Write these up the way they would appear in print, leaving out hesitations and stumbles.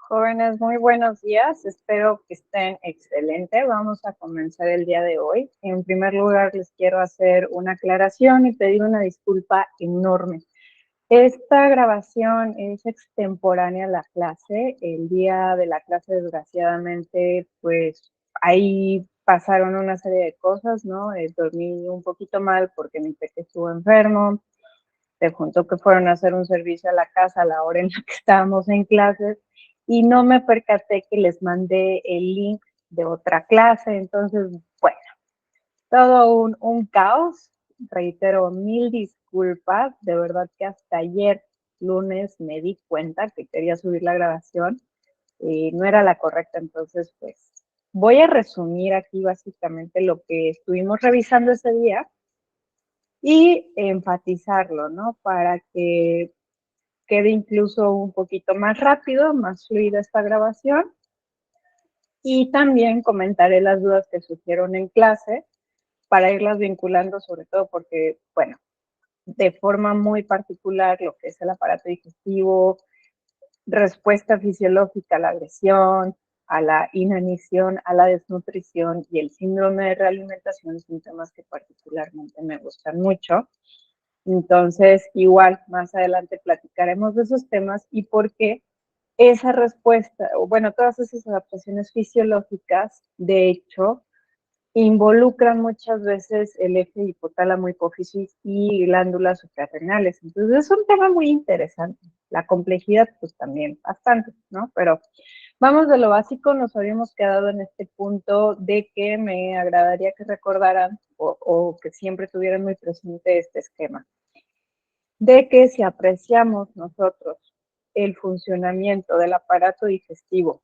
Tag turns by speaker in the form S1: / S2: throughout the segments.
S1: Jóvenes, muy buenos días. Espero que estén excelente. Vamos a comenzar el día de hoy. En primer lugar, les quiero hacer una aclaración y pedir una disculpa enorme. Esta grabación es extemporánea a la clase. El día de la clase, desgraciadamente, pues ahí pasaron una serie de cosas, ¿no? Dormí un poquito mal porque mi peque estuvo enfermo. Se juntó que fueron a hacer un servicio a la casa a la hora en la que estábamos en clases y no me percaté que les mandé el link de otra clase. Entonces, bueno, todo un caos. Reitero, mil disculpas. De verdad que hasta ayer, lunes, me di cuenta que quería subir la grabación y no era la correcta. Entonces, pues, voy a resumir aquí básicamente lo que estuvimos revisando ese día y enfatizarlo, ¿no? Para que quede incluso un poquito más rápido, más fluida esta grabación. Y también comentaré las dudas que surgieron en clase para irlas vinculando, sobre todo porque, bueno, de forma muy particular lo que es el aparato digestivo, respuesta fisiológica a la agresión, a la inanición, a la desnutrición y el síndrome de realimentación son temas que particularmente me gustan mucho. Entonces, igual, más adelante platicaremos de esos temas y por qué esa respuesta, o bueno, todas esas adaptaciones fisiológicas, de hecho, involucran muchas veces el eje hipotálamo hipófisis y glándulas suprarrenales. Entonces, es un tema muy interesante. La complejidad, pues también bastante, ¿no? Pero vamos de lo básico, nos habíamos quedado en este punto de que me agradaría que recordaran o que siempre tuvieran muy presente este esquema de que si apreciamos nosotros el funcionamiento del aparato digestivo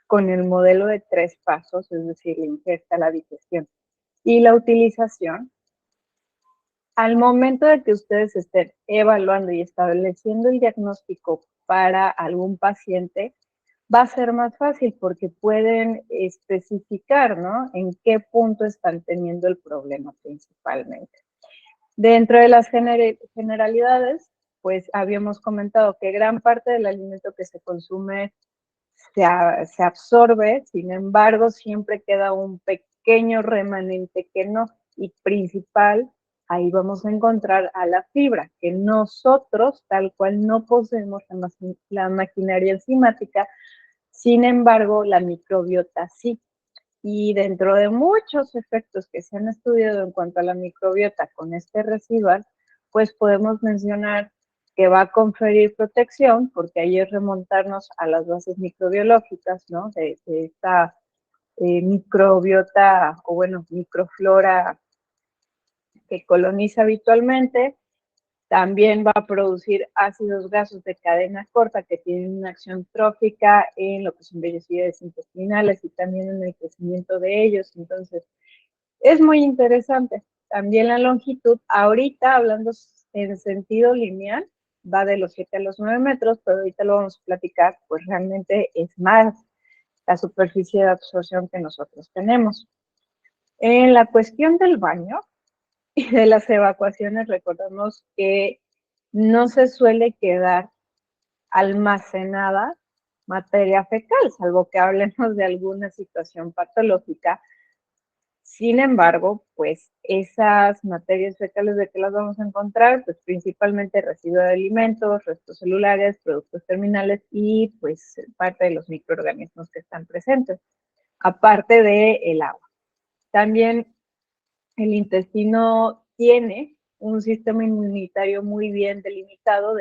S1: con el modelo de 3 pasos, es decir, la ingesta, la digestión y la utilización, al momento de que ustedes estén evaluando y estableciendo el diagnóstico para algún paciente, va a ser más fácil porque pueden especificar, ¿no? En qué punto están teniendo el problema principalmente. Dentro de las generalidades, pues habíamos comentado que gran parte del alimento que se consume se absorbe, sin embargo, siempre queda un pequeño remanente que no, y principal, ahí vamos a encontrar a la fibra, que nosotros tal cual no poseemos la maquinaria enzimática, sin embargo, la microbiota sí. Y dentro de muchos efectos que se han estudiado en cuanto a la microbiota con este residual, pues podemos mencionar que va a conferir protección, porque ahí es remontarnos a las bases microbiológicas, ¿no? De esta microbiota, o bueno, microflora que coloniza habitualmente. También va a producir ácidos grasos de cadena corta que tienen una acción trófica en lo que son vellosidades intestinales y también en el crecimiento de ellos. Entonces, es muy interesante. También la longitud, ahorita hablando en sentido lineal, va de los 7 a los 9 metros, pero ahorita lo vamos a platicar, pues realmente es más la superficie de absorción que nosotros tenemos. En la cuestión del baño y de las evacuaciones, recordemos que no se suele quedar almacenada materia fecal, salvo que hablemos de alguna situación patológica. Sin embargo, pues esas materias fecales, ¿de qué las vamos a encontrar? Pues principalmente residuos de alimentos, restos celulares, productos terminales y pues parte de los microorganismos que están presentes, aparte del agua. También el intestino tiene un sistema inmunitario muy bien delimitado,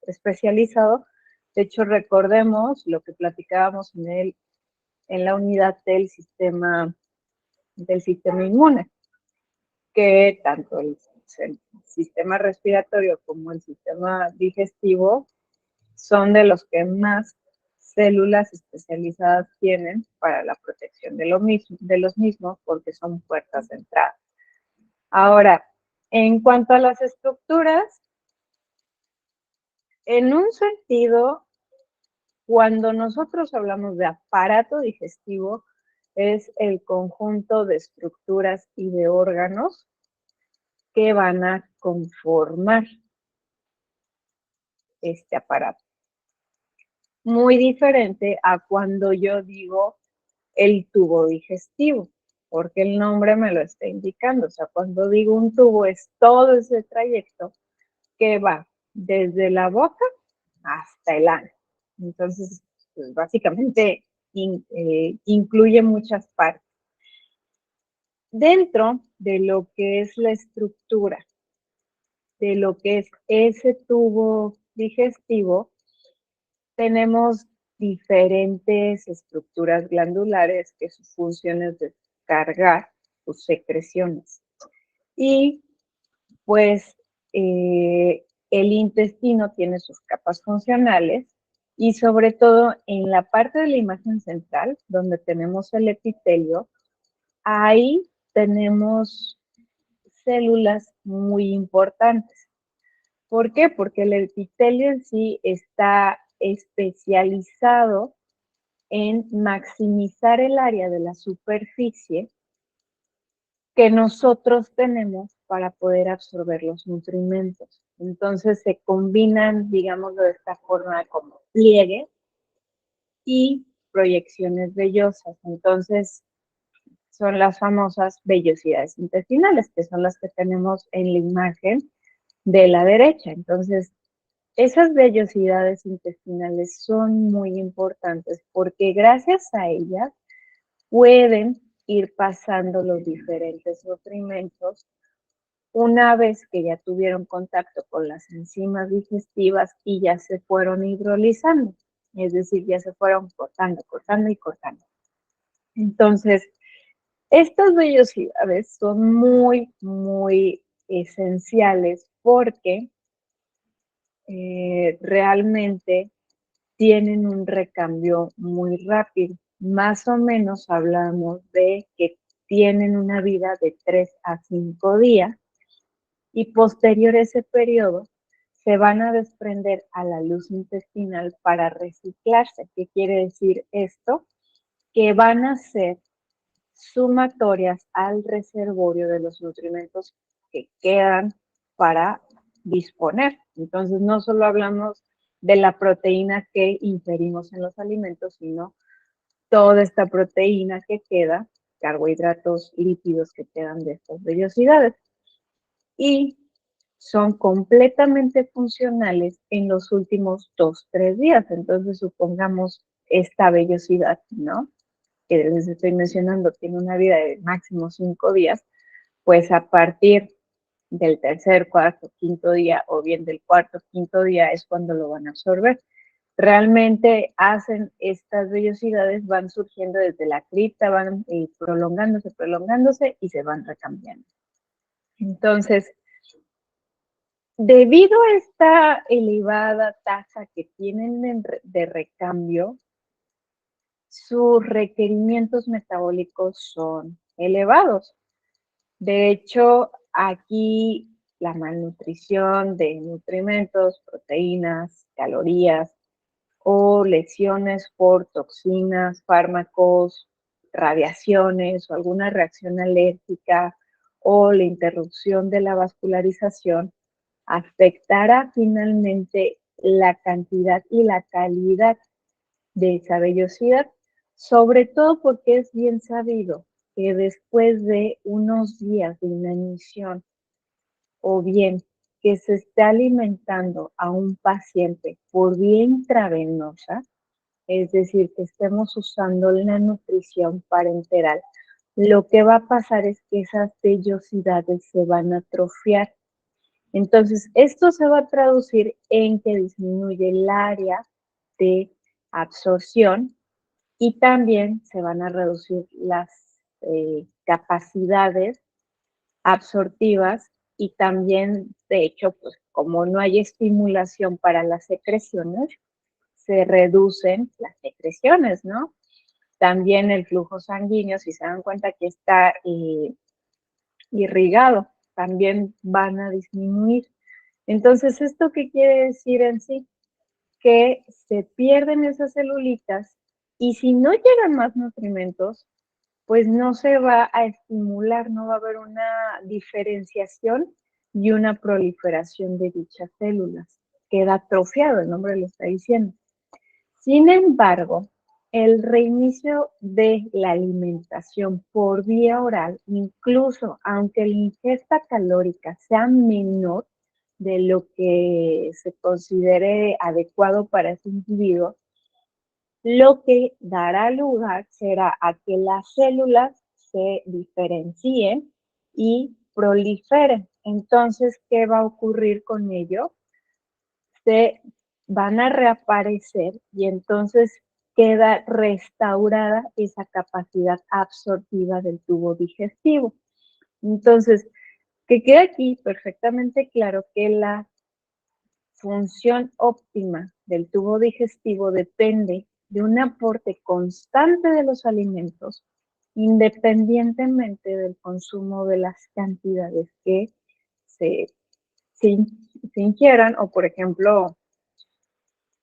S1: especializado. De hecho, recordemos lo que platicábamos en la unidad del sistema inmune, que tanto el sistema respiratorio como el sistema digestivo son de los que más células especializadas tienen para la protección de los mismos, porque son puertas de entrada. Ahora, en cuanto a las estructuras, en un sentido, cuando nosotros hablamos de aparato digestivo, es el conjunto de estructuras y de órganos que van a conformar este aparato. muy diferente a cuando yo digo el tubo digestivo, porque el nombre me lo está indicando. O sea, cuando digo un tubo es todo ese trayecto que va desde la boca hasta el ano. Entonces, pues, básicamente incluye muchas partes. Dentro de lo que es la estructura, de lo que es ese tubo digestivo, tenemos diferentes estructuras glandulares que su función es descargar sus secreciones. Y pues el intestino tiene sus capas funcionales y sobre todo en la parte de la imagen central, donde tenemos el epitelio, ahí tenemos células muy importantes. ¿Por qué? Porque el epitelio en sí está especializado en maximizar el área de la superficie que nosotros tenemos para poder absorber los nutrimentos. Entonces se combinan, digamos, de esta forma como pliegue y proyecciones vellosas. Entonces son las famosas vellosidades intestinales, que son las que tenemos en la imagen de la derecha. Entonces, esas vellosidades intestinales son muy importantes porque gracias a ellas pueden ir pasando los diferentes nutrimentos una vez que ya tuvieron contacto con las enzimas digestivas y ya se fueron hidrolizando, es decir, ya se fueron cortando, cortando y cortando. Entonces, estas vellosidades son muy, muy esenciales porque realmente tienen un recambio muy rápido. Más o menos hablamos de que tienen una vida de 3 a 5 días y posterior a ese periodo se van a desprender a la luz intestinal para reciclarse. ¿Qué quiere decir esto? Que van a ser sumatorias al reservorio de los nutrimentos que quedan para disponer. Entonces, no solo hablamos de la proteína que ingerimos en los alimentos, sino toda esta proteína que queda, carbohidratos, lípidos que quedan de estas vellosidades. Y son completamente funcionales en los últimos 2-3 días. Entonces, supongamos esta vellosidad, ¿no? Que les estoy mencionando, tiene una vida de máximo 5 días, pues a partir del tercer, cuarto, quinto día o bien del cuarto, quinto día es cuando lo van a absorber. Realmente hacen estas vellosidades, van surgiendo desde la cripta, van prolongándose, prolongándose y se van recambiando. Entonces, debido a esta elevada tasa que tienen de recambio, sus requerimientos metabólicos son elevados. De hecho, aquí la malnutrición de nutrimentos, proteínas, calorías o lesiones por toxinas, fármacos, radiaciones o alguna reacción alérgica o la interrupción de la vascularización afectará finalmente la cantidad y la calidad de esa vellosidad, sobre todo porque es bien sabido que después de unos días de inanición o bien que se esté alimentando a un paciente por vía intravenosa, es decir, que estemos usando la nutrición parenteral, lo que va a pasar es que esas vellosidades se van a atrofiar. Entonces, esto se va a traducir en que disminuye el área de absorción y también se van a reducir las capacidades absortivas y también, de hecho, pues como no hay estimulación para las secreciones, se reducen las secreciones, ¿no? También el flujo sanguíneo, si se dan cuenta que está irrigado, también van a disminuir. Entonces, ¿esto qué quiere decir en sí? Que se pierden esas celulitas y si no llegan más nutrimentos, pues no se va a estimular, no va a haber una diferenciación y una proliferación de dichas células. Queda atrofiado, el nombre lo está diciendo. Sin embargo, el reinicio de la alimentación por vía oral, incluso aunque la ingesta calórica sea menor de lo que se considere adecuado para ese individuo, lo que dará lugar será a que las células se diferencien y proliferen. Entonces, ¿qué va a ocurrir con ello? Se van a reaparecer y entonces queda restaurada esa capacidad absortiva del tubo digestivo. Entonces, que quede aquí perfectamente claro que la función óptima del tubo digestivo depende de un aporte constante de los alimentos, independientemente del consumo de las cantidades que se, se, se ingieran, o por ejemplo,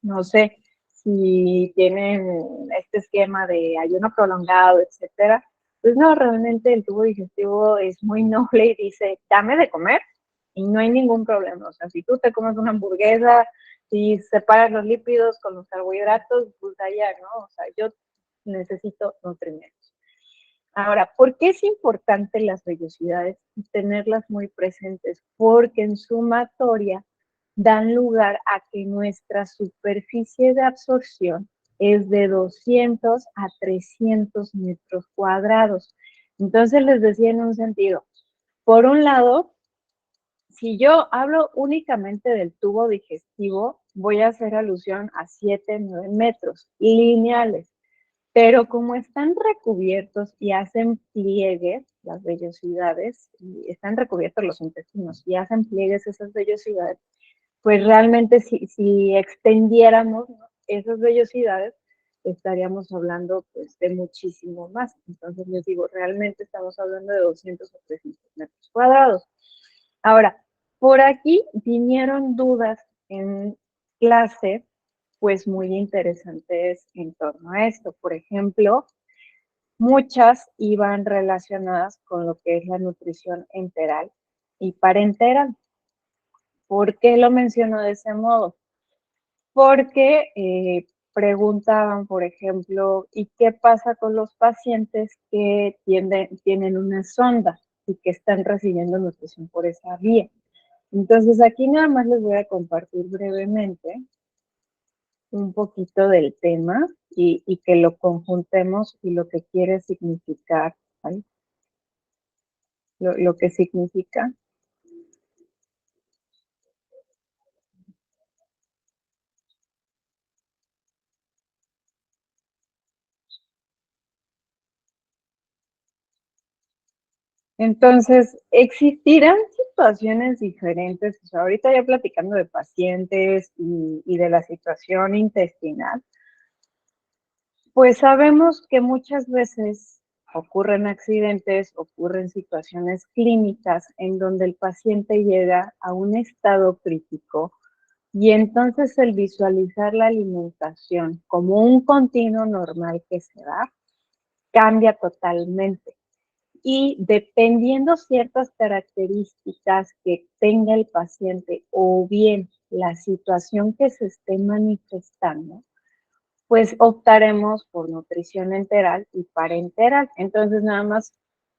S1: no sé, si tienen este esquema de ayuno prolongado, etcétera, pues no, realmente el tubo digestivo es muy noble y dice, dame de comer y no hay ningún problema. O sea, si tú te comes una hamburguesa, si separas los lípidos con los carbohidratos, pues allá, ¿no? O sea, yo necesito nutrimentos. Ahora, ¿por qué es importante las vellosidades y tenerlas muy presentes? Porque en sumatoria dan lugar a que nuestra superficie de absorción es de 200 a 300 metros cuadrados. Entonces les decía en un sentido, por un lado, si yo hablo únicamente del tubo digestivo, voy a hacer alusión a 7, 9 metros lineales. Pero como están recubiertos y hacen pliegues, las vellosidades, y están recubiertos los intestinos y hacen pliegues esas vellosidades, pues realmente si extendiéramos, ¿no?, esas vellosidades, estaríamos hablando pues de muchísimo más. Entonces les digo, realmente estamos hablando de 200 o 300 metros cuadrados. Ahora, por aquí vinieron dudas en clase, pues muy interesantes en torno a esto. Por ejemplo, muchas iban relacionadas con lo que es la nutrición enteral y parenteral. ¿Por qué lo menciono de ese modo? Porque preguntaban, por ejemplo, ¿y qué pasa con los pacientes que tienen una sonda y que están recibiendo nutrición por esa vía? Entonces, aquí nada más les voy a compartir brevemente un poquito del tema y que lo conjuntemos y lo que quiere significar, ¿vale? Lo que significa. Entonces, existirán situaciones diferentes. O sea, ahorita ya platicando de pacientes y de la situación intestinal, pues sabemos que muchas veces ocurren accidentes, ocurren situaciones clínicas en donde el paciente llega a un estado crítico y entonces el visualizar la alimentación como un continuo normal que se da, cambia totalmente. Y dependiendo ciertas características que tenga el paciente o bien la situación que se esté manifestando, pues optaremos por nutrición enteral y parenteral. Entonces, nada más,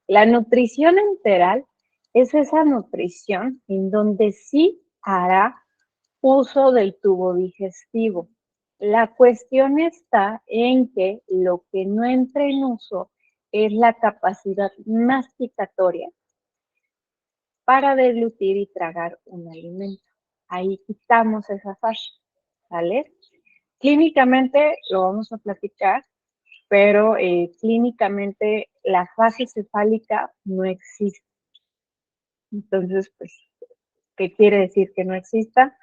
S1: la nutrición enteral es esa nutrición en donde sí hará uso del tubo digestivo. La cuestión está en que lo que no entre en uso es la capacidad masticatoria para deglutir y tragar un alimento. Ahí quitamos esa fase, ¿vale? Clínicamente lo vamos a platicar, pero clínicamente la fase cefálica no existe. Entonces, pues, ¿qué quiere decir que no exista?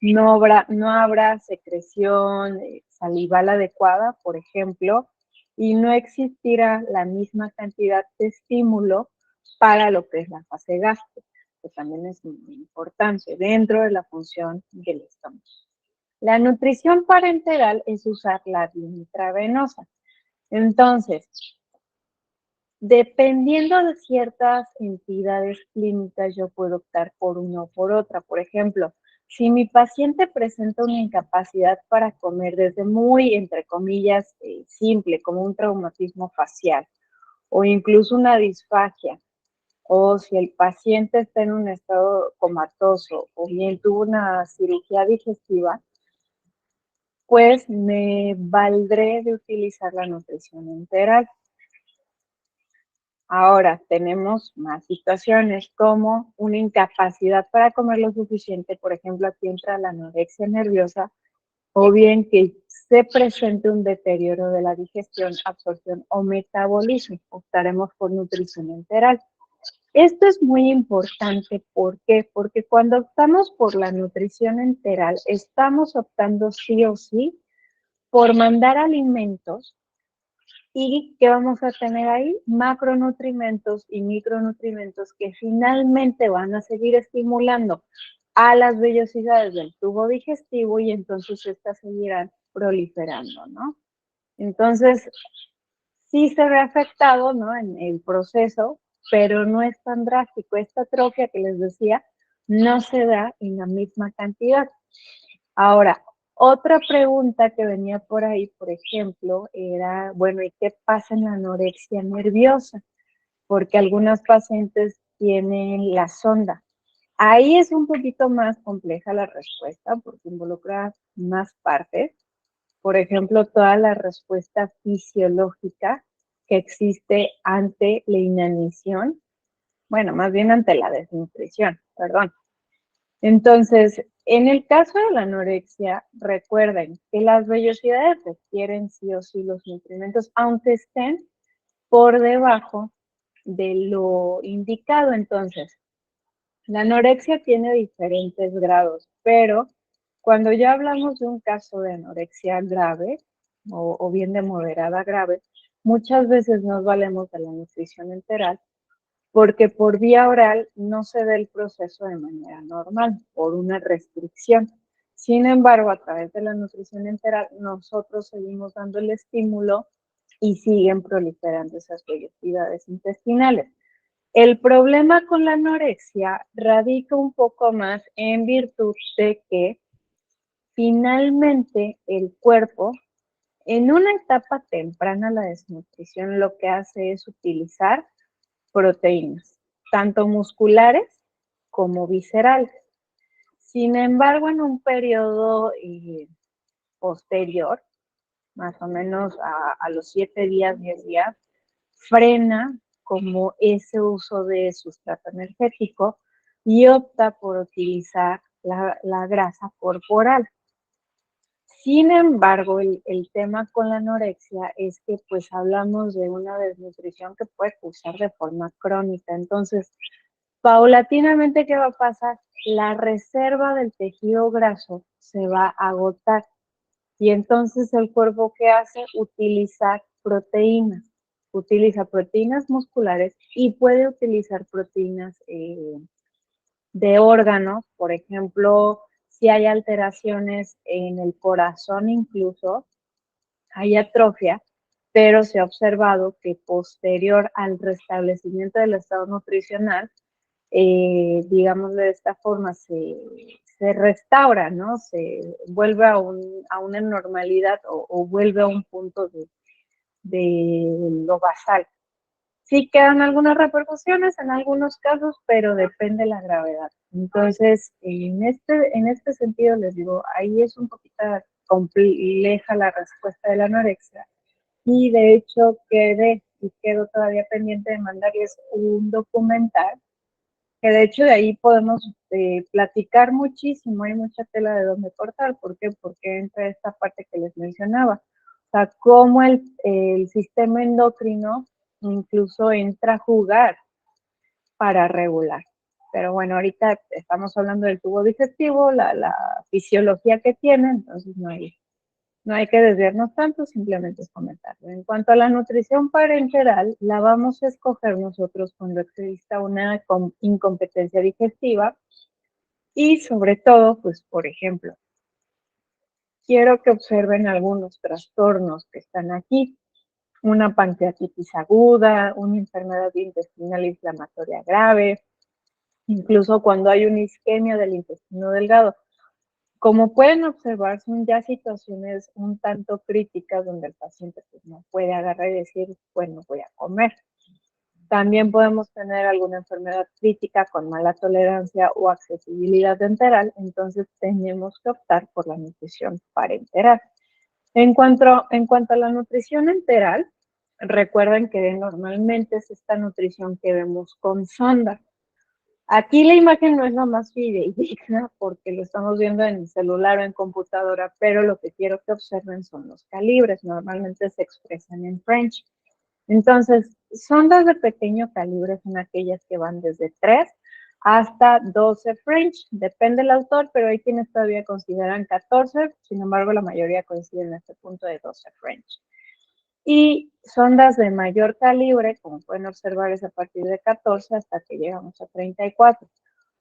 S1: No habrá secreción salival adecuada, por ejemplo, y no existirá la misma cantidad de estímulo para lo que es la fase gástrica, que también es muy importante dentro de la función del estómago. La nutrición parenteral es usar la vía intravenosa. Entonces, dependiendo de ciertas entidades clínicas, yo puedo optar por una o por otra. Por ejemplo, Si mi paciente presenta una incapacidad para comer desde muy, entre comillas, simple, como un traumatismo facial, o incluso una disfagia, o si el paciente está en un estado comatoso, o bien tuvo una cirugía digestiva, pues me valdré de utilizar la nutrición enteral. Ahora tenemos más situaciones como una incapacidad para comer lo suficiente, por ejemplo, aquí entra la anorexia nerviosa, o bien que se presente un deterioro de la digestión, absorción o metabolismo. Optaremos por nutrición enteral. Esto es muy importante, ¿por qué? Porque cuando optamos por la nutrición enteral, estamos optando sí o sí por mandar alimentos. ¿Y qué vamos a tener ahí? Macronutrimentos y micronutrimentos que finalmente van a seguir estimulando a las vellosidades del tubo digestivo y entonces estas seguirán proliferando, ¿no? Entonces, sí se ve afectado, ¿no? En el proceso, pero no es tan drástico. Esta atrofia que les decía no se da en la misma cantidad. Ahora, otra pregunta que venía por ahí, por ejemplo, era, bueno, ¿y qué pasa en la anorexia nerviosa? Porque algunas pacientes tienen la sonda. Ahí es un poquito más compleja la respuesta porque involucra más partes. Por ejemplo, toda la respuesta fisiológica que existe ante la inanición, bueno, más bien ante la desnutrición, perdón. Entonces, en el caso de la anorexia, recuerden que las vellosidades requieren sí o sí los nutrimentos, aunque estén por debajo de lo indicado. Entonces, la anorexia tiene diferentes grados, pero cuando ya hablamos de un caso de anorexia grave o bien de moderada grave, muchas veces nos valemos de la nutrición enteral porque por vía oral no se da el proceso de manera normal, por una restricción. Sin embargo, a través de la nutrición enteral, nosotros seguimos dando el estímulo y siguen proliferando esas vellosidades intestinales. El problema con la anorexia radica un poco más en virtud de que finalmente el cuerpo, en una etapa temprana de la desnutrición, lo que hace es utilizar proteínas, tanto musculares como viscerales. Sin embargo, en un periodo posterior, más o menos a los 7 días, 10 días, frena como ese uso de sustrato energético y opta por utilizar la grasa corporal. Sin embargo, el tema con la anorexia es que pues hablamos de una desnutrición que puede cursar de forma crónica. Entonces, paulatinamente, ¿qué va a pasar? La reserva del tejido graso se va a agotar y entonces el cuerpo, ¿qué hace? Utilizar proteínas. Utiliza proteínas musculares y puede utilizar proteínas de órganos, por ejemplo, si hay alteraciones en el corazón incluso, hay atrofia, pero se ha observado que posterior al restablecimiento del estado nutricional, digamos de esta forma, se restaura, ¿no? Se vuelve a una normalidad o vuelve a un punto de lo basal. Sí quedan algunas repercusiones en algunos casos, pero depende de la gravedad. Entonces, en este sentido, les digo, ahí es un poquito compleja la respuesta de la anorexia. Y de hecho, quedo todavía pendiente de mandarles un documental, que de hecho de ahí podemos platicar muchísimo, hay mucha tela de donde cortar. ¿Por qué? Porque entra esta parte que les mencionaba. O sea, cómo el sistema endocrino incluso entra a jugar para regular. Pero bueno, ahorita estamos hablando del tubo digestivo, la fisiología que tiene, entonces no hay que desviarnos tanto, simplemente es comentarlo. En cuanto a la nutrición parenteral, la vamos a escoger nosotros cuando exista una incompetencia digestiva y sobre todo, pues, por ejemplo, quiero que observen algunos trastornos que están aquí. Una pancreatitis aguda, una enfermedad intestinal inflamatoria grave, incluso cuando hay una isquemia del intestino delgado. Como pueden observar, son ya situaciones un tanto críticas donde el paciente pues, no puede agarrar y decir, bueno, voy a comer. También podemos tener alguna enfermedad crítica con mala tolerancia o accesibilidad enteral, entonces tenemos que optar por la nutrición parenteral. En cuanto a la nutrición enteral, recuerden que normalmente es esta nutrición que vemos con sonda. Aquí la imagen no es la más fidedigna porque lo estamos viendo en celular o en computadora, pero lo que quiero que observen son los calibres. Normalmente se expresan en French. Entonces, sondas de pequeño calibre son aquellas que van desde 3 hasta 12 French. Depende del autor, pero hay quienes todavía consideran 14. Sin embargo, la mayoría coinciden en este punto de 12 French. Y sondas de mayor calibre, como pueden observar, es a partir de 14 hasta que llegamos a 34.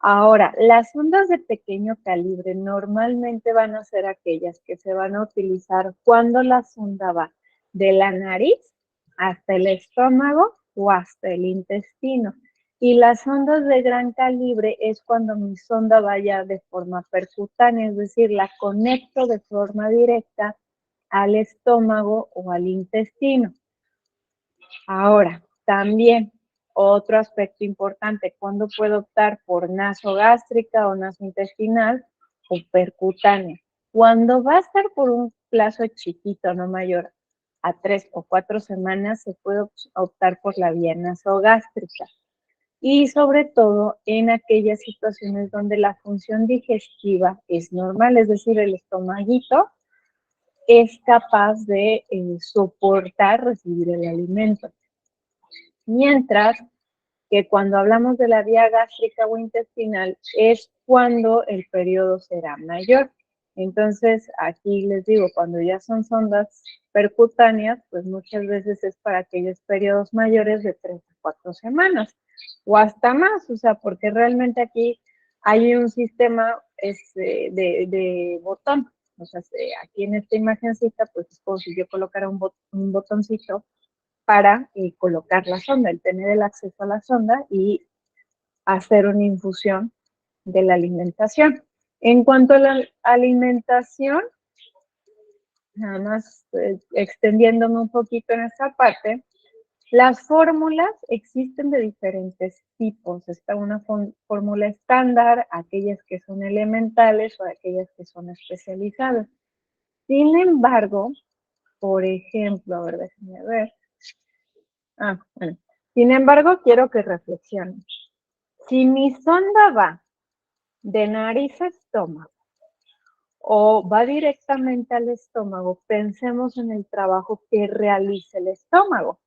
S1: Ahora, las sondas de pequeño calibre normalmente van a ser aquellas que se van a utilizar cuando la sonda va de la nariz hasta el estómago o hasta el intestino. Y las sondas de gran calibre es cuando mi sonda vaya de forma percutánea, es decir, la conecto de forma directa al estómago o al intestino. Ahora, también otro aspecto importante, ¿cuándo puedo optar por nasogástrica o nasointestinal o percutánea? Cuando va a estar por un plazo chiquito, no mayor a 3 o 4 semanas, se puede optar por la vía nasogástrica. Y sobre todo en aquellas situaciones donde la función digestiva es normal, es decir, el estomaguito es capaz de soportar recibir el alimento. Mientras que cuando hablamos de la vía gástrica o intestinal es cuando el periodo será mayor. Entonces, aquí les digo, cuando ya son sondas percutáneas, pues muchas veces es para aquellos periodos mayores de 3 a 4 semanas o hasta más, o sea, porque realmente aquí hay un sistema de botón. O sea, aquí en esta imagencita, pues es como si yo colocara un botoncito para colocar la sonda, el tener el acceso a la sonda y hacer una infusión de la alimentación. En cuanto a la alimentación, nada más extendiéndome un poquito en esta parte, las fórmulas existen de diferentes tipos. Está una fórmula estándar, aquellas que son elementales o aquellas que son especializadas. Sin embargo, por ejemplo, a ver, déjenme ver. Bueno. Sin embargo, quiero que reflexionen. Si mi sonda va de nariz a estómago o va directamente al estómago, pensemos en el trabajo que realiza el estómago.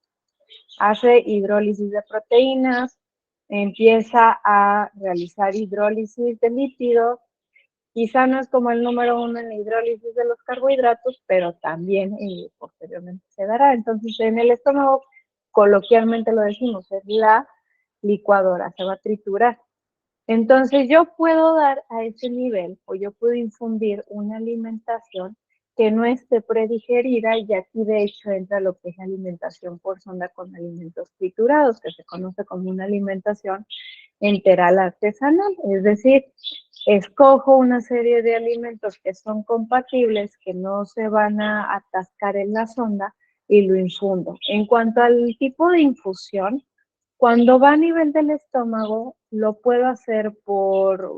S1: Hace hidrólisis de proteínas, empieza a realizar hidrólisis de lípidos. Quizá no es como el número 1 en la hidrólisis de los carbohidratos, pero también posteriormente se dará. Entonces, en el estómago, coloquialmente lo decimos, es la licuadora, se va a triturar. Entonces, yo puedo dar a ese nivel o yo puedo infundir una alimentación que no esté predigerida, y aquí de hecho entra lo que es alimentación por sonda con alimentos triturados, que se conoce como una alimentación enteral artesanal, es decir, escojo una serie de alimentos que son compatibles, que no se van a atascar en la sonda y lo infundo. En cuanto al tipo de infusión, cuando va a nivel del estómago, lo puedo hacer por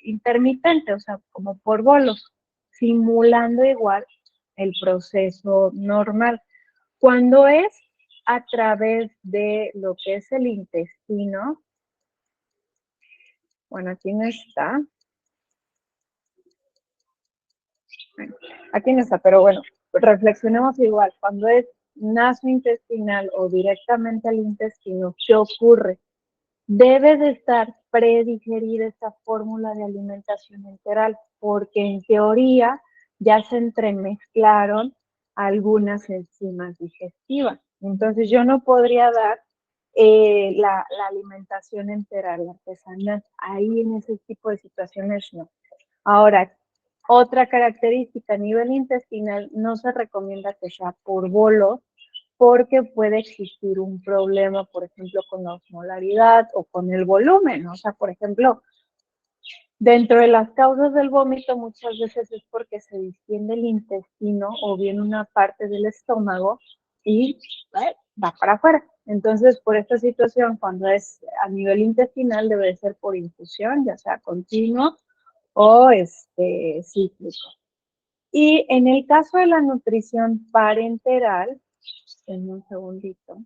S1: intermitente, o sea, como por bolos, simulando igual el proceso normal. Cuando es a través de lo que es el intestino, bueno, aquí no está. Aquí no está, pero bueno, reflexionemos igual. Cuando es nasointestinal o directamente al intestino, ¿qué ocurre? Debe de estar predigerida esta fórmula de alimentación enteral, porque en teoría ya se entremezclaron algunas enzimas digestivas. Entonces yo no podría dar la alimentación enteral artesanal. Ahí en ese tipo de situaciones no. Ahora, otra característica a nivel intestinal, no se recomienda que sea por bolos, porque puede existir un problema, por ejemplo, con la osmolaridad o con el volumen. O sea, por ejemplo, Dentro de las causas del vómito muchas veces es porque se distiende el intestino o bien una parte del estómago y va para afuera. Entonces, por esta situación, cuando es a nivel intestinal, debe ser por infusión, ya sea continuo o cíclico. Y en el caso de la nutrición parenteral, en un segundito,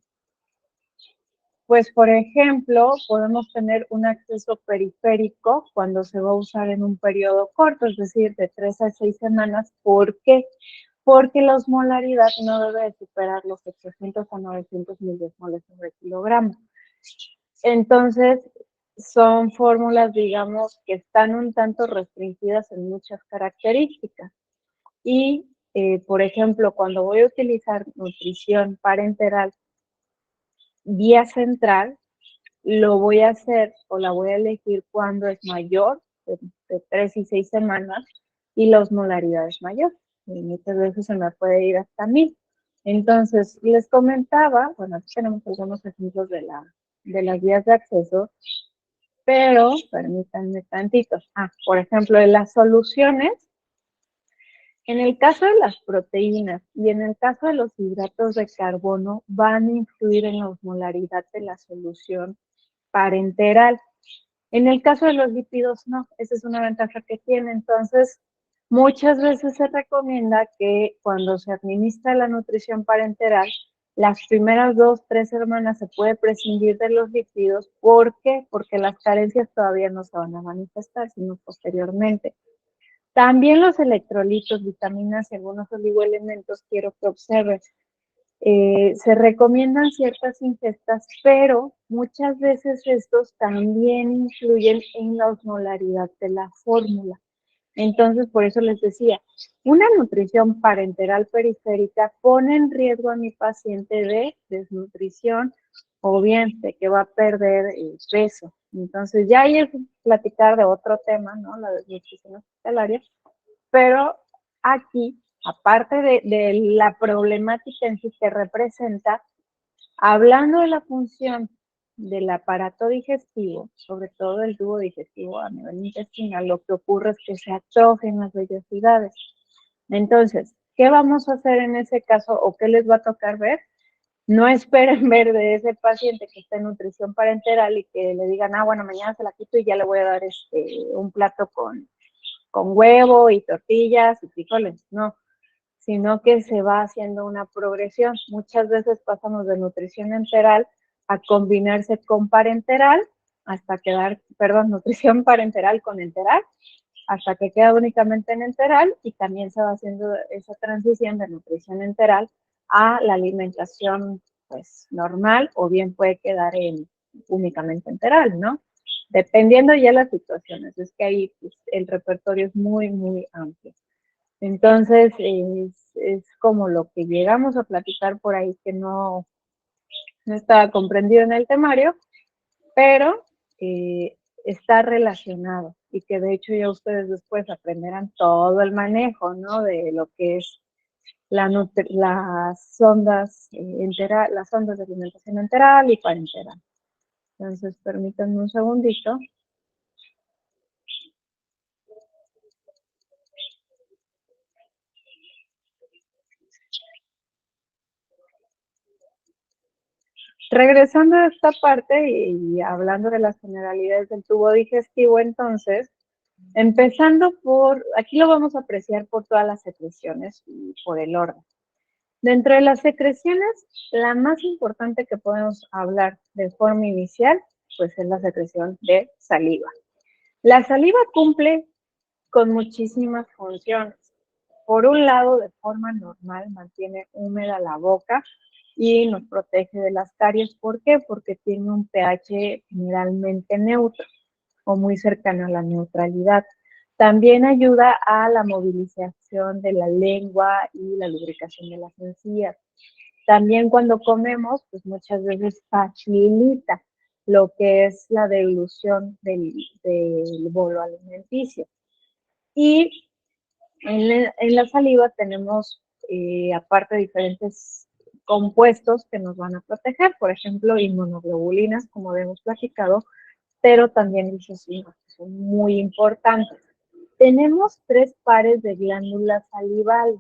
S1: pues, por ejemplo, podemos tener un acceso periférico cuando se va a usar en un periodo corto, es decir, de 3 a 6 semanas. ¿Por qué? Porque la osmolaridad no debe de superar los 800 a 900 miliosmoles sobre kilogramo. Entonces, son fórmulas, digamos, que están un tanto restringidas en muchas características. Y, por ejemplo, cuando voy a utilizar nutrición parenteral vía central, lo voy a hacer o la voy a elegir cuando es mayor, de 3 y 6 semanas, y la osmolaridad es mayor. Y muchas veces se me puede ir hasta 1000. Entonces, les comentaba, bueno, aquí tenemos algunos ejemplos de las vías de acceso, pero permítanme tantito. Por ejemplo, en las soluciones, en el caso de las proteínas y en el caso de los hidratos de carbono, van a influir en la osmolaridad de la solución parenteral. En el caso de los lípidos, no, esa es una ventaja que tiene. Entonces, muchas veces se recomienda que cuando se administra la nutrición parenteral, las primeras 2, 3 semanas se puede prescindir de los lípidos. ¿Por qué? Porque las carencias todavía no se van a manifestar, sino posteriormente. También los electrolitos, vitaminas y algunos oligoelementos quiero que observen. Se recomiendan ciertas ingestas, pero muchas veces estos también influyen en la osmolaridad de la fórmula. Entonces, por eso les decía, una nutrición parenteral periférica pone en riesgo a mi paciente de desnutrición o bien de que va a perder peso. Entonces, ya hay que platicar de otro tema, ¿no? La desnutrición hospitalaria, pero aquí, aparte de la problemática en sí que representa, hablando de la función del aparato digestivo, sobre todo el tubo digestivo a nivel intestinal, lo que ocurre es que se atrofian las vellosidades. Entonces, ¿qué vamos a hacer en ese caso o qué les va a tocar ver? No esperen ver de ese paciente que está en nutrición parenteral y que le digan, bueno, mañana se la quito y ya le voy a dar un plato con huevo y tortillas y frijoles, no, sino que se va haciendo una progresión. Muchas veces pasamos de nutrición enteral a combinarse con parenteral hasta quedar, nutrición parenteral con enteral, hasta que queda únicamente en enteral y también se va haciendo esa transición de nutrición enteral a la alimentación pues normal o bien puede quedar únicamente enteral, ¿no? Dependiendo ya de las situaciones, es que ahí pues, el repertorio es muy, muy amplio. Entonces, es como lo que llegamos a platicar por ahí que no estaba comprendido en el temario, pero está relacionado y que de hecho ya ustedes después aprenderán todo el manejo, ¿no? De lo que es las ondas las ondas de alimentación enteral y parenteral. Entonces, permítanme un segundito. Regresando a esta parte y hablando de las generalidades del tubo digestivo, entonces, empezando aquí lo vamos a apreciar por todas las secreciones y por el orden. Dentro de las secreciones, la más importante que podemos hablar de forma inicial, pues es la secreción de saliva. La saliva cumple con muchísimas funciones. Por un lado, de forma normal, mantiene húmeda la boca y nos protege de las caries. ¿Por qué? Porque tiene un pH generalmente neutro o muy cercano a la neutralidad. También ayuda a la movilización de la lengua y la lubricación de las encías. También cuando comemos, pues muchas veces facilita lo que es la deglución del bolo alimenticio. Y en la saliva tenemos, aparte, diferentes compuestos que nos van a proteger, por ejemplo, inmunoglobulinas, como hemos platicado, pero también esos son muy importantes. Tenemos 3 pares de glándulas salivales.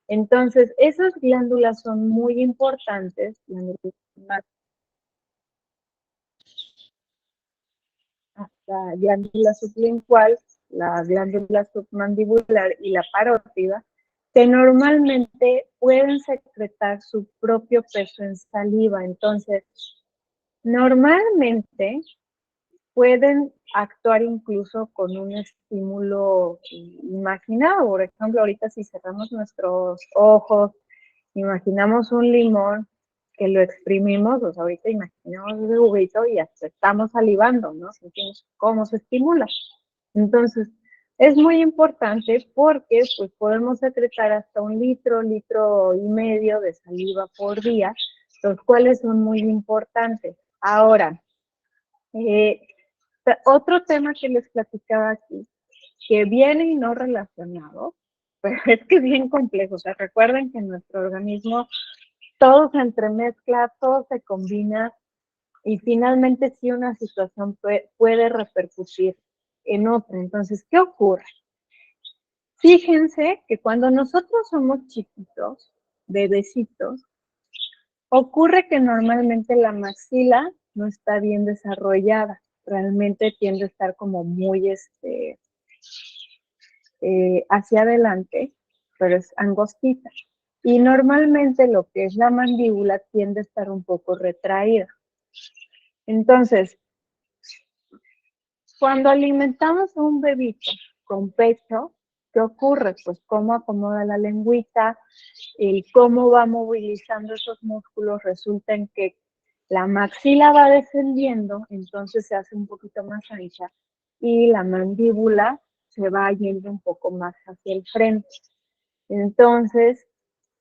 S1: Entonces, esas glándulas son muy importantes. La glándula sublingual, la glándula submandibular y la parótida, que normalmente pueden secretar su propio peso en saliva. Entonces, normalmente pueden actuar incluso con un estímulo imaginado. Por ejemplo, ahorita si cerramos nuestros ojos, imaginamos un limón que lo exprimimos, pues ahorita imaginamos ese juguito y hasta estamos salivando, ¿no? Sentimos cómo se estimula. Entonces, es muy importante porque pues podemos secretar hasta 1 litro y medio de saliva por día, los cuales son muy importantes. Ahora, otro tema que les platicaba aquí, que viene y no relacionado, pero es que es bien complejo. O sea, recuerden que en nuestro organismo todo se entremezcla, todo se combina y finalmente sí una situación puede repercutir en otra. Entonces, ¿qué ocurre? Fíjense que cuando nosotros somos chiquitos, bebecitos, ocurre que normalmente la maxila no está bien desarrollada. Realmente tiende a estar como muy hacia adelante, pero es angostita. Y normalmente lo que es la mandíbula tiende a estar un poco retraída. Entonces, cuando alimentamos a un bebito con pecho, ¿qué ocurre? Pues cómo acomoda la lengüita, el cómo va movilizando esos músculos, resulta en que la maxila va descendiendo, entonces se hace un poquito más ancha, y la mandíbula se va yendo un poco más hacia el frente. Entonces,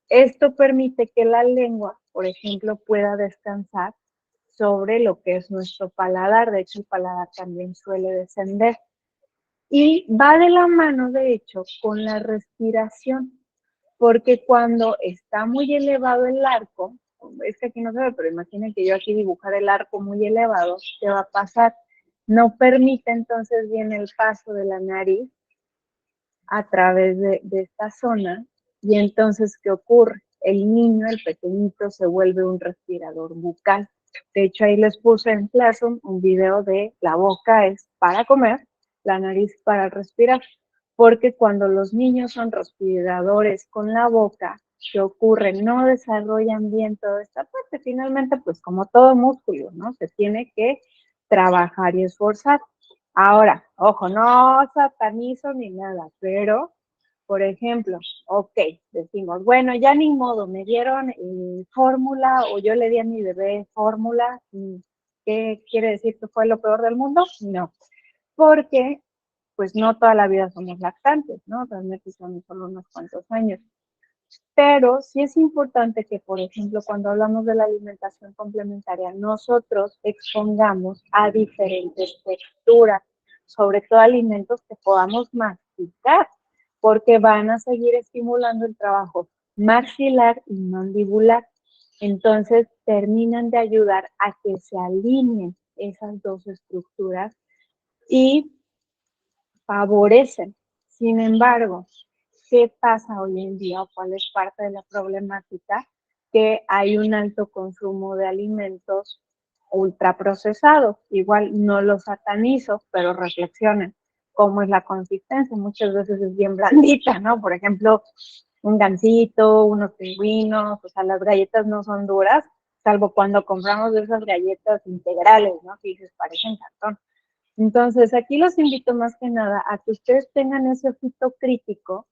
S1: esto permite que la lengua, por ejemplo, pueda descansar sobre lo que es nuestro paladar. De hecho, el paladar también suele descender. Y va de la mano, de hecho, con la respiración, porque cuando está muy elevado el arco, es que aquí no se ve, pero imaginen que yo aquí dibujar el arco muy elevado, ¿qué va a pasar? No permite entonces bien el paso de la nariz a través de esta zona, y entonces, ¿qué ocurre? El niño, el pequeñito, se vuelve un respirador bucal. De hecho, ahí les puse en Classroom un video de la boca es para comer, la nariz para respirar, porque cuando los niños son respiradores con la boca, ¿qué ocurre? No desarrollan bien toda esta parte. Finalmente, pues como todo músculo, ¿no? Se tiene que trabajar y esforzar. Ahora, ojo, no satanizo ni nada, pero, por ejemplo, ok, decimos, bueno, ya ni modo, me dieron fórmula o yo le di a mi bebé fórmula. ¿Qué quiere decir que fue lo peor del mundo? No, porque pues no toda la vida somos lactantes, ¿no? Realmente son solo unos cuantos años. Pero sí es importante que, por ejemplo, cuando hablamos de la alimentación complementaria, nosotros expongamos a diferentes texturas, sobre todo alimentos que podamos masticar, porque van a seguir estimulando el trabajo maxilar y mandibular. Entonces, terminan de ayudar a que se alineen esas dos estructuras y favorecen. Sin embargo, ¿qué pasa hoy en día o cuál es parte de la problemática? Que hay un alto consumo de alimentos ultraprocesados. Igual no los satanizo, pero reflexionen cómo es la consistencia. Muchas veces es bien blandita, ¿no? Por ejemplo, un gansito, unos pingüinos, o sea, las galletas no son duras, salvo cuando compramos de esas galletas integrales, ¿no? Que dices, parecen cartón. Entonces, aquí los invito más que nada a que ustedes tengan ese ojito crítico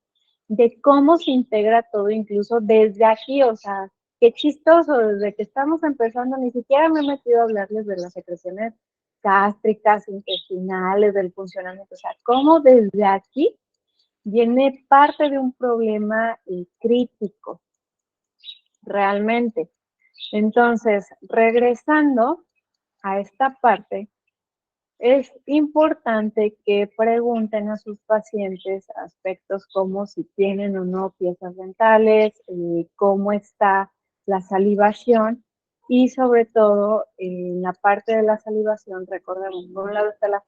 S1: de cómo se integra todo, incluso desde aquí. O sea, qué chistoso, desde que estamos empezando, ni siquiera me he metido a hablarles de las secreciones gástricas, intestinales, del funcionamiento. O sea, cómo desde aquí viene parte de un problema crítico, realmente. Entonces, regresando a esta parte, es importante que pregunten a sus pacientes aspectos como si tienen o no piezas dentales, cómo está la salivación, y sobre todo en la parte de la salivación, recordemos, por un lado está la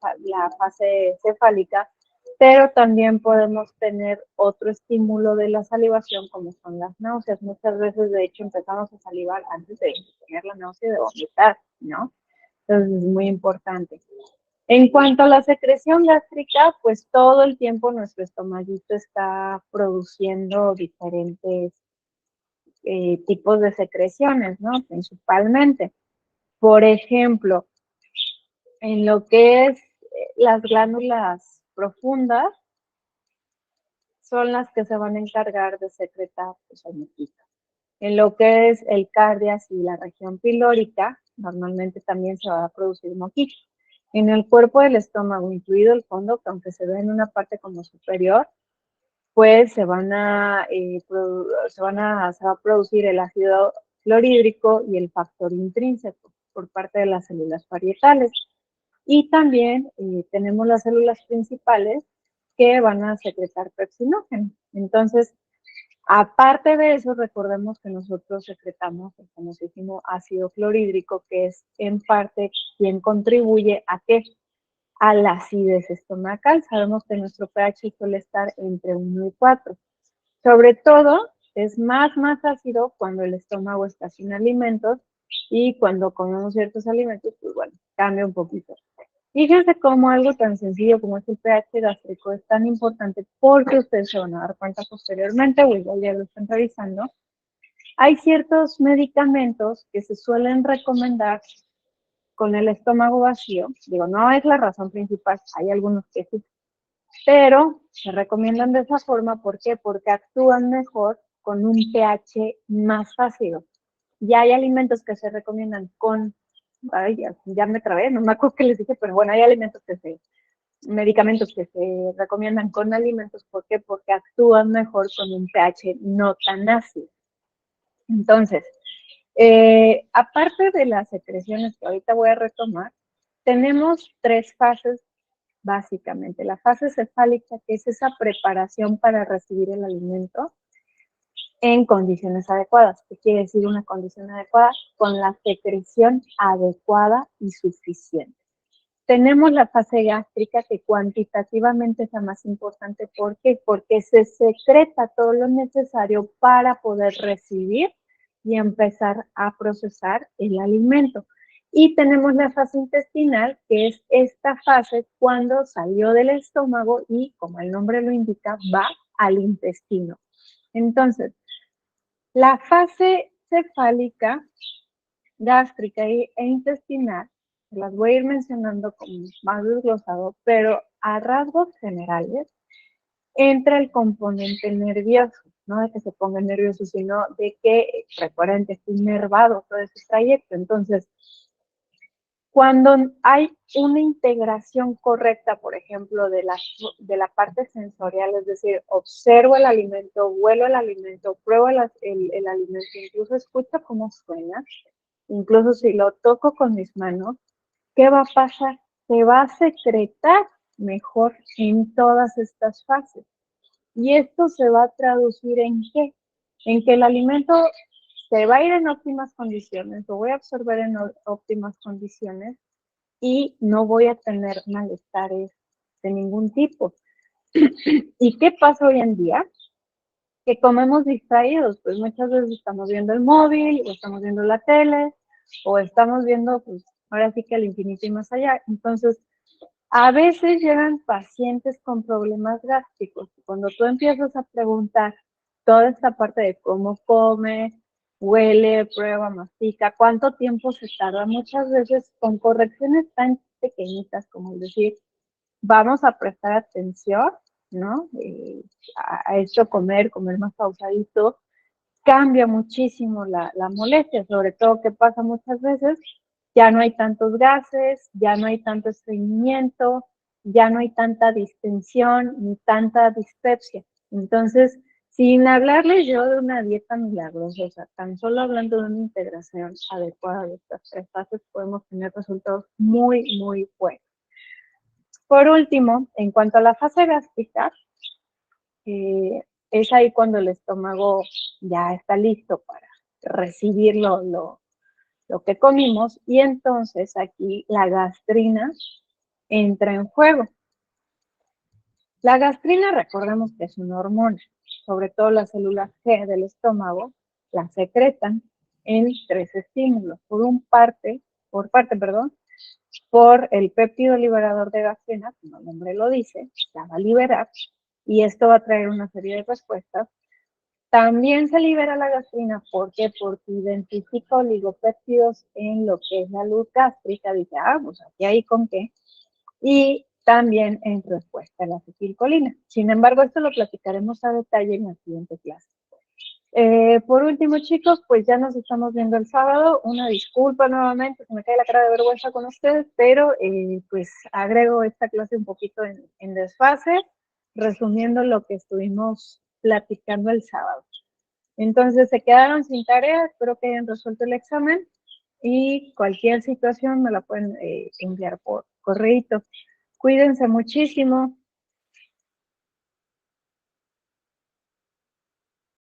S1: fase cefálica, pero también podemos tener otro estímulo de la salivación como son las náuseas. Muchas veces, de hecho, empezamos a salivar antes de tener la náusea y de vomitar, ¿no? Entonces es muy importante. En cuanto a la secreción gástrica, pues todo el tiempo nuestro estomaguito está produciendo diferentes tipos de secreciones, ¿no? Principalmente. Por ejemplo, en lo que es las glándulas profundas, son las que se van a encargar de secretar pues, el moquito. En lo que es el cardias y la región pilórica, normalmente también se va a producir moquito. En el cuerpo del estómago, incluido el fondo, que aunque se ve en una parte como superior, pues se va a producir el ácido clorhídrico y el factor intrínseco por parte de las células parietales. Y también tenemos las células principales que van a secretar pepsinógeno. Entonces, aparte de eso, recordemos que nosotros secretamos el famosísimo ácido clorhídrico, que es en parte quien contribuye a ¿qué? A la acidez estomacal. Sabemos que nuestro pH suele estar entre 1 y 4. Sobre todo, es más ácido cuando el estómago está sin alimentos y cuando comemos ciertos alimentos, pues bueno, cambia un poquito. Fíjense cómo algo tan sencillo como es el pH gástrico es tan importante porque ustedes se van a dar cuenta posteriormente, o igual ya lo están revisando. Hay ciertos medicamentos que se suelen recomendar con el estómago vacío. Digo, no es la razón principal, hay algunos que sí, pero se recomiendan de esa forma. ¿Por qué? Porque actúan mejor con un pH más ácido. Ya hay alimentos que se recomiendan con, ay, ya me trabé, no me acuerdo qué les dije, pero bueno, hay medicamentos que se recomiendan con alimentos. ¿Por qué? Porque actúan mejor con un pH no tan ácido. Entonces, aparte de las secreciones que ahorita voy a retomar, tenemos 3 fases básicamente. La fase cefálica, que es esa preparación para recibir el alimento en condiciones adecuadas. ¿Qué quiere decir una condición adecuada? Con la secreción adecuada y suficiente. Tenemos la fase gástrica, que cuantitativamente es la más importante. ¿Por qué? Porque se secreta todo lo necesario para poder recibir y empezar a procesar el alimento. Y tenemos la fase intestinal, que es esta fase cuando salió del estómago y, como el nombre lo indica, va al intestino. Entonces, la fase cefálica, gástrica e intestinal, las voy a ir mencionando como más desglosado, pero a rasgos generales entra el componente nervioso, no de que se ponga nervioso, sino de que, recuerden que está inervado todo ese trayecto. Entonces, cuando hay una integración correcta, por ejemplo, de la parte sensorial, es decir, observo el alimento, huelo el alimento, pruebo el alimento, incluso escucho cómo suena, incluso si lo toco con mis manos, ¿qué va a pasar? Se va a secretar mejor en todas estas fases. Y esto se va a traducir ¿en qué? En que el alimento se va a ir en óptimas condiciones, lo voy a absorber en óptimas condiciones y no voy a tener malestares de ningún tipo. ¿Y qué pasa hoy en día? Que comemos distraídos, pues muchas veces estamos viendo el móvil, o estamos viendo la tele, o estamos viendo, pues, ahora sí que al infinito y más allá. Entonces, a veces llegan pacientes con problemas gástricos. Cuando tú empiezas a preguntar toda esta parte de cómo come, huele, prueba, mastica, cuánto tiempo se tarda, muchas veces con correcciones tan pequeñitas como el decir, vamos a prestar atención, ¿no? A esto comer más pausadito, cambia muchísimo la molestia, sobre todo que pasa muchas veces, ya no hay tantos gases, ya no hay tanto estreñimiento, ya no hay tanta distensión ni tanta dispepsia. Entonces, sin hablarles yo de una dieta milagrosa, o sea, tan solo hablando de una integración adecuada de estas 3 fases, podemos tener resultados muy buenos. Por último, en cuanto a la fase gástrica, es ahí cuando el estómago ya está listo para recibir lo lo que comimos, y entonces aquí la gastrina entra en juego. La gastrina, recordemos que es una hormona, sobre todo las células G del estómago la secretan en 3 estímulos. Por el péptido liberador de gastrina, como el nombre lo dice, la va a liberar, y esto va a traer una serie de respuestas. También se libera la gastrina, ¿por qué? Porque identifica oligopéptidos en lo que es la luz gástrica, dice, pues aquí hay con qué, y también en respuesta a la acetilcolina. Sin embargo, esto lo platicaremos a detalle en la siguiente clase. Por último, chicos, pues ya nos estamos viendo el sábado. Una disculpa nuevamente, se me cae la cara de vergüenza con ustedes, pero pues agrego esta clase un poquito en desfase, resumiendo lo que estuvimos platicando el sábado. Entonces, se quedaron sin tarea, espero que hayan resuelto el examen, y cualquier situación me la pueden enviar por correíto. Cuídense muchísimo.